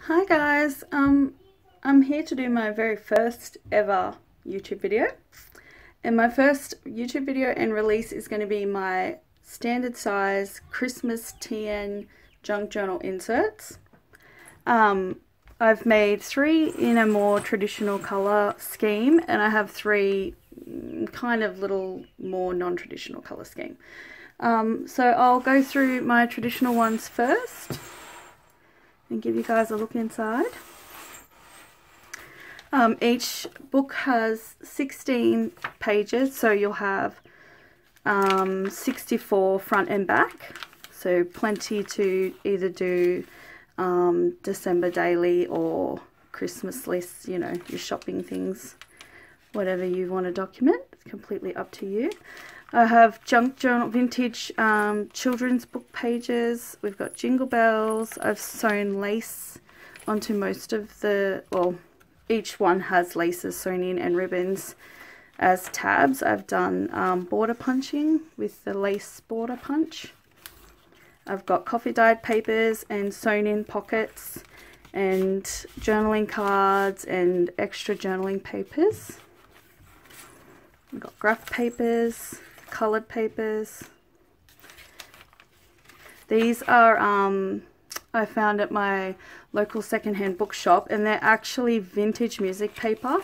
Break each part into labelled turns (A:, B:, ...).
A: Hi guys, I'm here to do my very first ever YouTube video, and my first YouTube video and release is going to be my standard size Christmas TN junk journal inserts. I've made 3 in a more traditional colour scheme, and I have 3 kind of little more non-traditional colour scheme. So I'll go through my traditional ones first and give you guys a look inside. Each book has 16 pages, so you'll have 64 front and back, so plenty to either do December daily or Christmas lists, you know, your shopping things, whatever you want to document. It's completely up to you. I have junk journal, vintage children's book pages. We've got jingle bells. I've sewn lace onto most of the, well, each one has laces sewn in and ribbons as tabs. I've done border punching with the lace border punch. I've got coffee dyed papers and sewn in pockets and journaling cards and extra journaling papers. I've got graph papers, coloured papers. These are I found at my local secondhand bookshop, and they're actually vintage music paper,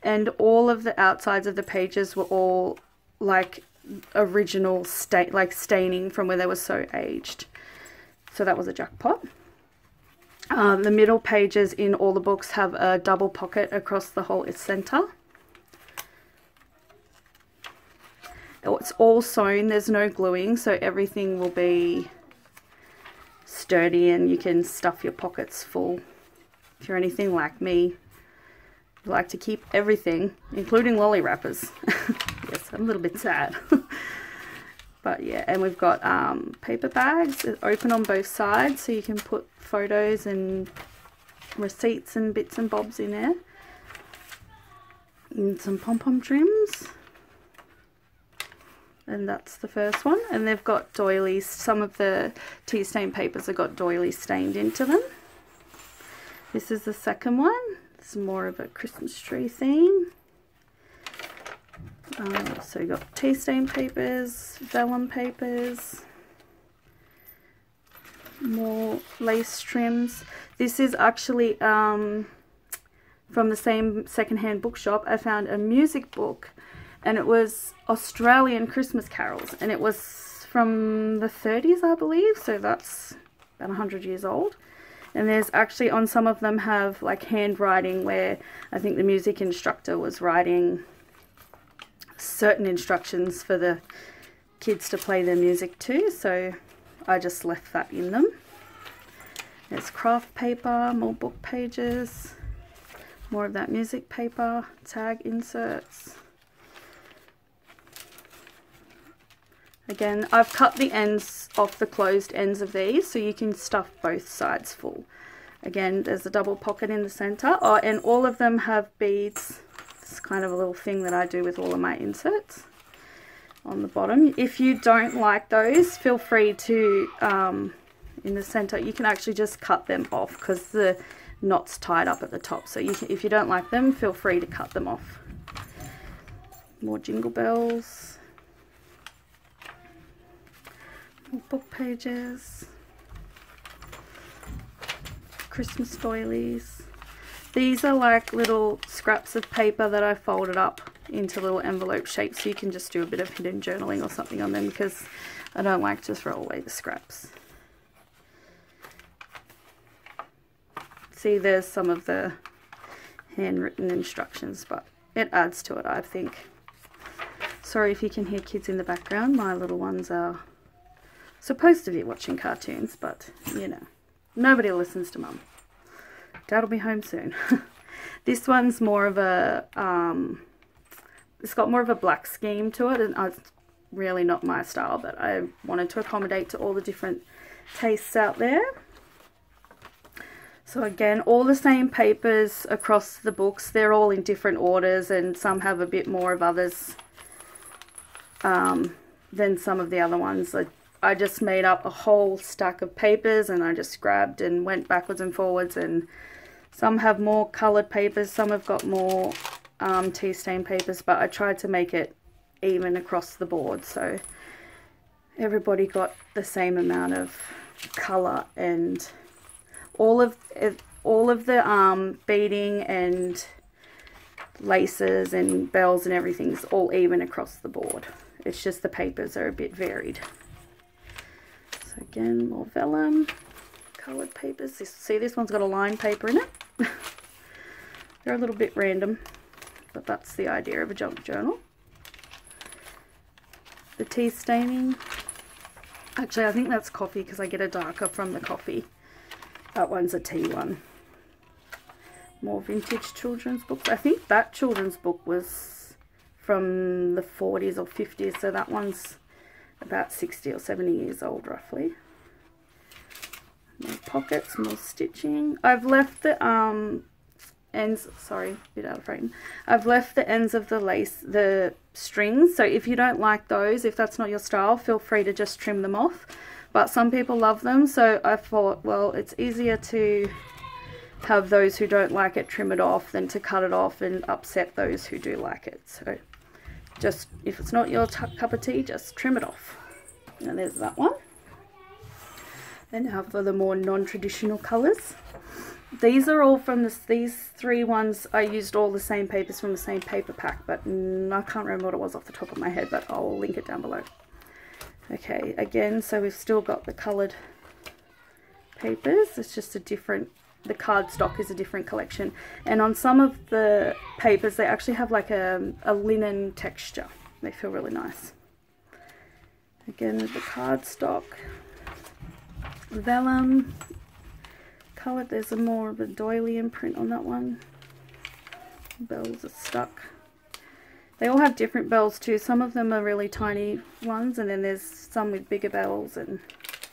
A: and all of the outsides of the pages were all like original staining from where they were so aged. So that was a jackpot. The middle pages in all the books have a double pocket across the whole centre. It's all sewn, there's no gluing, so everything will be sturdy and you can stuff your pockets full. If you're anything like me, you like to keep everything, including lolly wrappers. Yes, I'm a little bit sad. But yeah, and we've got paper bags open on both sides, so you can put photos and receipts and bits and bobs in there. And some pom-pom trims. And that's the first one, and they've got doilies. Some of the tea stain papers have got doilies stained into them. This is the second one. It's more of a Christmas tree theme. So you've got tea stain papers, vellum papers, more lace trims. This is actually from the same secondhand bookshop. I found a music book, and it was Australian Christmas carols, and it was from the 30s, I believe, so that's about 100 years old. And there's actually, on some of them have like handwriting where I think the music instructor was writing certain instructions for the kids to play their music to, so I just left that in them. There's craft paper, more book pages, more of that music paper, tag inserts. Again, I've cut the ends off the closed ends of these so you can stuff both sides full. Again, there's a double pocket in the center. Oh, and all of them have beads. It's kind of a little thing that I do with all of my inserts on the bottom. If you don't like those, feel free to, in the center, you can actually just cut them off because the knot's tied up at the top. So you can, if you don't like them, feel free to cut them off. More jingle bells. Book pages, Christmas doilies. These are like little scraps of paper that I folded up into little envelope shapes, so you can just do a bit of hidden journaling or something on them, because I don't like to throw away the scraps. See, there's some of the handwritten instructions, but it adds to it, I think. Sorry if you can hear kids in the background. My little ones are supposed to be watching cartoons, but you know, nobody listens to Mum. Dad'll be home soon. This one's more of a it's got more of a black scheme to it, and it's really not my style, but I wanted to accommodate to all the different tastes out there. So again, all the same papers across the books. They're all in different orders, and some have a bit more of others than some of the other ones. I just made up a whole stack of papers and I just grabbed and went backwards and forwards, and some have more coloured papers, some have got more tea stain papers, but I tried to make it even across the board so everybody got the same amount of colour, and all of the beading and laces and bells and everything's all even across the board. It's just the papers are a bit varied. So again, more vellum, coloured papers. See, this one's got a line paper in it. They're a little bit random, but that's the idea of a junk journal. The tea staining. Actually, I think that's coffee because I get a darker from the coffee. That one's a tea one. More vintage children's books. I think that children's book was from the 40s or 50s, so that one's about 60 or 70 years old roughly. More pockets, more stitching. I've left the ends, sorry, a bit out of frame. I've left the ends of the lace, the strings, so if you don't like those, if that's not your style, feel free to just trim them off. But some people love them, so I thought, well, it's easier to have those who don't like it trim it off than to cut it off and upset those who do like it. So just, if it's not your cup of tea, just trim it off. And there's that one. And now for the more non-traditional colours. These are all from these three ones. I used all the same papers from the same paper pack, but I can't remember what it was off the top of my head, but I'll link it down below. Okay, again, so we've still got the coloured papers. It's just a different, the cardstock is a different collection. And on some of the papers, they actually have like a linen texture. They feel really nice. Again, with the cardstock, vellum, coloured, there's a more of a doily imprint on that one. Bells are stuck. They all have different bells too. Some of them are really tiny ones, and then there's some with bigger bells and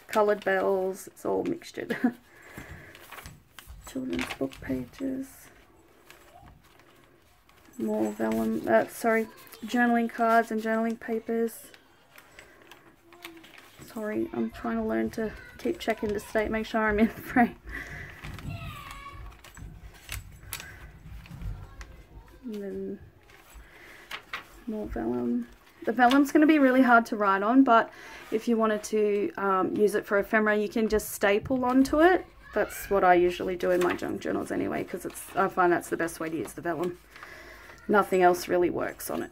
A: coloured bells. It's all mixtured. Children's book pages. More vellum, journaling cards and journaling papers. Sorry, I'm trying to learn to keep checking the state, make sure I'm in frame. And then more vellum. The vellum's going to be really hard to write on, but if you wanted to use it for ephemera, you can just staple onto it. That's what I usually do in my junk journals anyway, because I find that's the best way to use the vellum. Nothing else really works on it.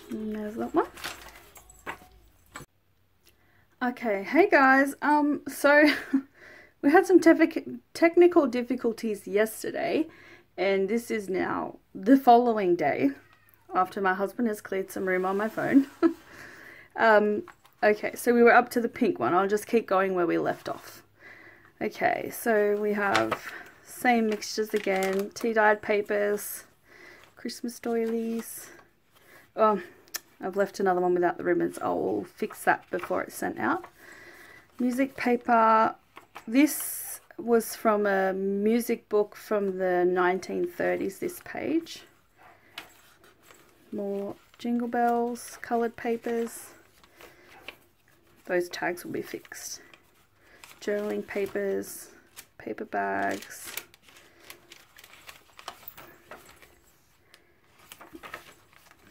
A: And there's that one. Okay, hey guys, so we had some technical difficulties yesterday, and this is now the following day after my husband has cleared some room on my phone. Okay, so we were up to the pink one. I'll just keep going where we left off. Okay, so we have same mixtures again, tea-dyed papers, Christmas doilies. Oh, I've left another one without the ribbons. I'll fix that before it's sent out. Music paper. This was from a music book from the 1930s, this page. More jingle bells, coloured papers. Those tags will be fixed. Journaling papers, paper bags.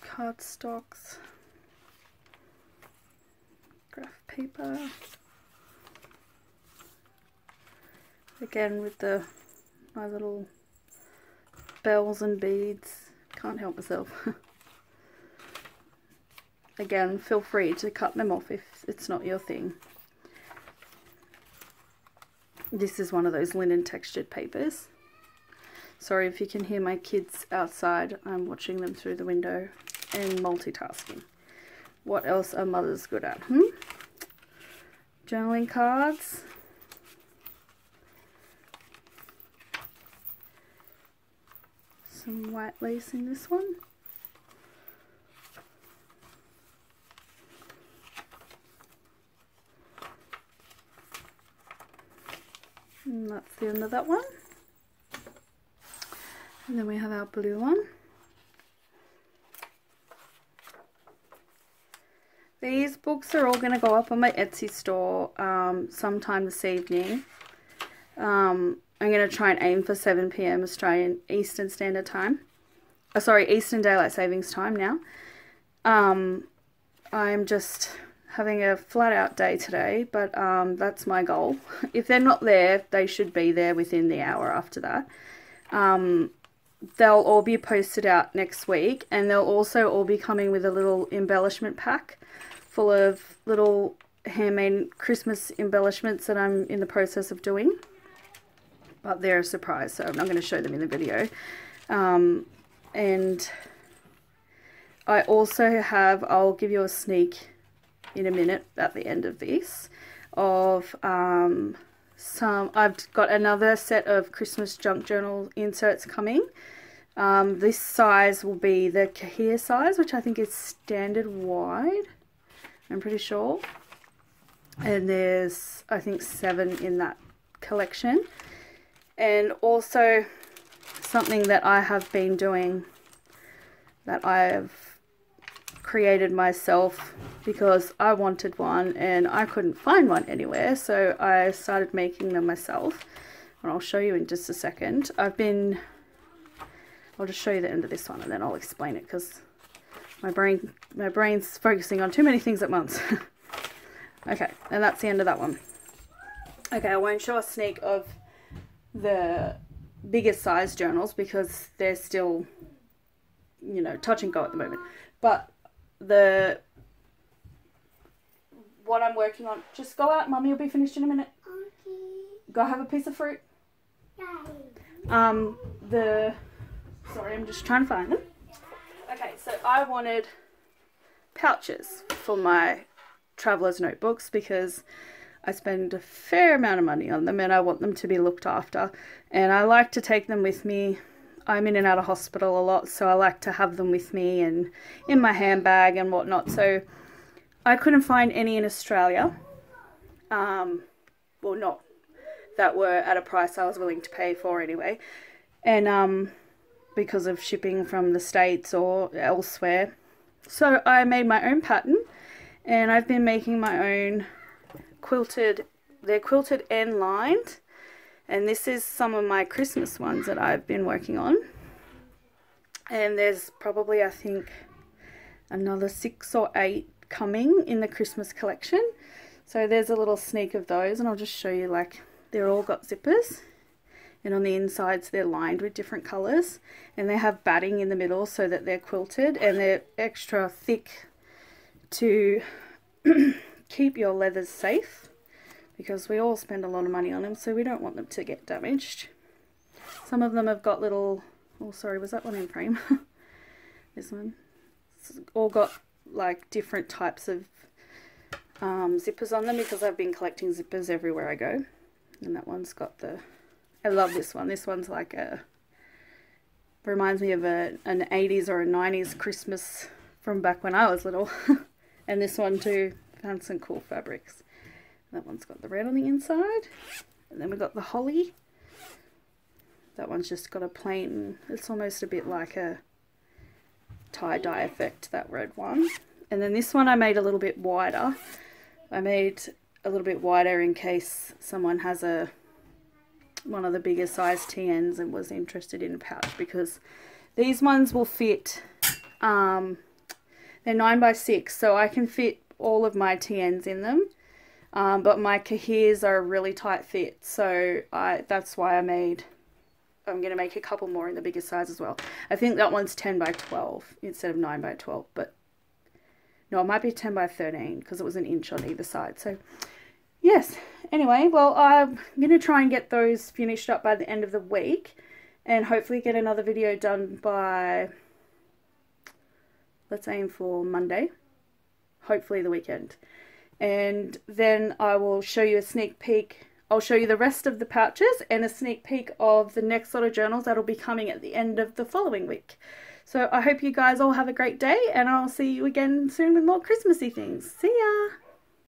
A: Cardstocks. Graph paper. Again with my little bells and beads. Can't help myself. Again, feel free to cut them off if it's not your thing. This is one of those linen textured papers. Sorry if you can hear my kids outside. I'm watching them through the window and multitasking. What else are mothers good at? Journaling cards. Some white lace in this one. And that's the end of that one. And then we have our blue one. books are all going to go up on my Etsy store sometime this evening. I'm going to try and aim for 7 PM Australian Eastern Standard Time. Sorry, Eastern Daylight Savings Time now. I'm just having a flat out day today, but that's my goal. If they're not there, they should be there within the hour after that. They'll all be posted out next week, and they'll also all be coming with a little embellishment pack full of little handmade Christmas embellishments that I'm in the process of doing. But they're a surprise, so I'm not going to show them in the video. And I also have, I'll give you a sneak in a minute at the end of this, of I've got another set of Christmas junk journal inserts coming. This size will be the Kahir size, which I think is standard wide, I'm pretty sure. And there's, I think, 7 in that collection. And also something that I have been doing, that I have created myself because I wanted one and I couldn't find one anywhere, so I started making them myself, and I'll show you in just a second. I'll just show you the end of this one and then I'll explain it, because my brain's focusing on too many things at once. Okay, and that's the end of that one. Okay, I won't show a sneak of the bigger size journals because they're still, you know, touch and go at the moment. But what I'm working on, just go out, Mummy will be finished in a minute. Okay. Go have a piece of fruit. Yay. Sorry, I'm just trying to find them. Okay, so I wanted pouches for my traveler's notebooks because I spend a fair amount of money on them and I want them to be looked after, and I like to take them with me. I'm in and out of hospital a lot, so I like to have them with me and in my handbag and whatnot. So I couldn't find any in Australia, well, not that were at a price I was willing to pay for anyway, and because of shipping from the States or elsewhere. So I made my own pattern, and I've been making my own quilted, they're quilted and lined, and this is some of my Christmas ones that I've been working on, and there's probably, I think, another 6 or 8 coming in the Christmas collection. So there's a little sneak of those, and I'll just show you, like, they're all got zippers, and on the insides they're lined with different colours, and they have batting in the middle so that they're quilted, and they're extra thick to keep your leathers safe, because we all spend a lot of money on them, so we don't want them to get damaged. Some of them have got little, oh sorry, was that one in frame? This one. It's all got like different types of zippers on them, because I've been collecting zippers everywhere I go. And that one's got the, I love this one. This one's like a, reminds me of an 80s or a 90s Christmas from back when I was little. And this one too, found some cool fabrics. That one's got the red on the inside, and then we've got the holly. That one's just got a plain, it's almost a bit like a tie-dye effect, that red one. And then this one I made a little bit wider. I made a little bit wider in case someone has one of the bigger size TNs and was interested in a pouch, because these ones will fit, they're 9x6, so I can fit all of my TNs in them. But my Kahirs are a really tight fit, so that's why I'm going to make a couple more in the bigger size as well. I think that one's 10x12 instead of 9x12, but no, it might be 10x13 because it was an inch on either side. So yes, anyway, well, I'm going to try and get those finished up by the end of the week, and hopefully get another video done by, let's aim for Monday, hopefully the weekend. And then I will show you a sneak peek. I'll show you the rest of the pouches and a sneak peek of the next lot of journals that'll be coming at the end of the following week. So I hope you guys all have a great day, and I'll see you again soon with more Christmassy things. See ya!